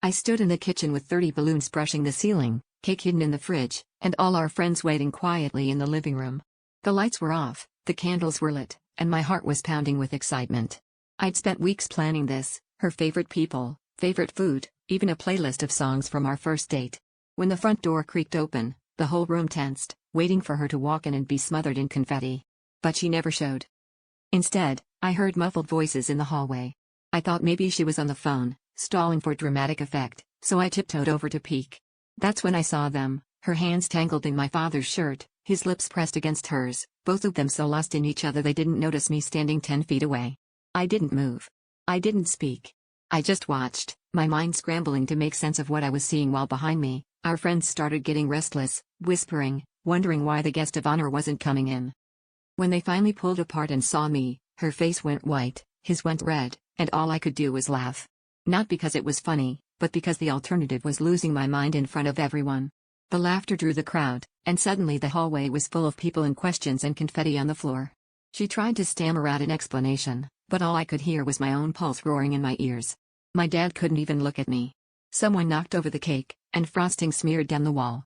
I stood in the kitchen with 30 balloons brushing the ceiling, cake hidden in the fridge, and all our friends waiting quietly in the living room. The lights were off, the candles were lit, and my heart was pounding with excitement. I'd spent weeks planning this, her favorite people, favorite food, even a playlist of songs from our first date. When the front door creaked open, the whole room tensed, waiting for her to walk in and be smothered in confetti. But she never showed. Instead, I heard muffled voices in the hallway. I thought maybe she was on the phone, stalling for dramatic effect, so I tiptoed over to peek. That's when I saw them, her hands tangled in my father's shirt, his lips pressed against hers, both of them so lost in each other they didn't notice me standing 10 feet away. I didn't move. I didn't speak. I just watched, my mind scrambling to make sense of what I was seeing while behind me, our friends started getting restless, whispering, wondering why the guest of honor wasn't coming in. When they finally pulled apart and saw me, her face went white, his went red, and all I could do was laugh. Not because it was funny, but because the alternative was losing my mind in front of everyone. The laughter drew the crowd, and suddenly the hallway was full of people and questions and confetti on the floor. She tried to stammer out an explanation, but all I could hear was my own pulse roaring in my ears. My dad couldn't even look at me. Someone knocked over the cake, and frosting smeared down the wall.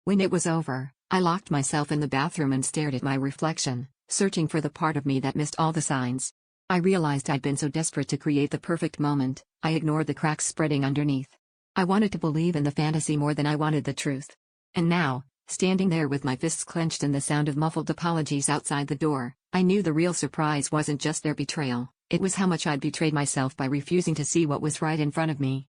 When it was over, I locked myself in the bathroom and stared at my reflection, searching for the part of me that missed all the signs. I realized I'd been so desperate to create the perfect moment, I ignored the cracks spreading underneath. I wanted to believe in the fantasy more than I wanted the truth. And now, standing there with my fists clenched and the sound of muffled apologies outside the door, I knew the real surprise wasn't just their betrayal, it was how much I'd betrayed myself by refusing to see what was right in front of me.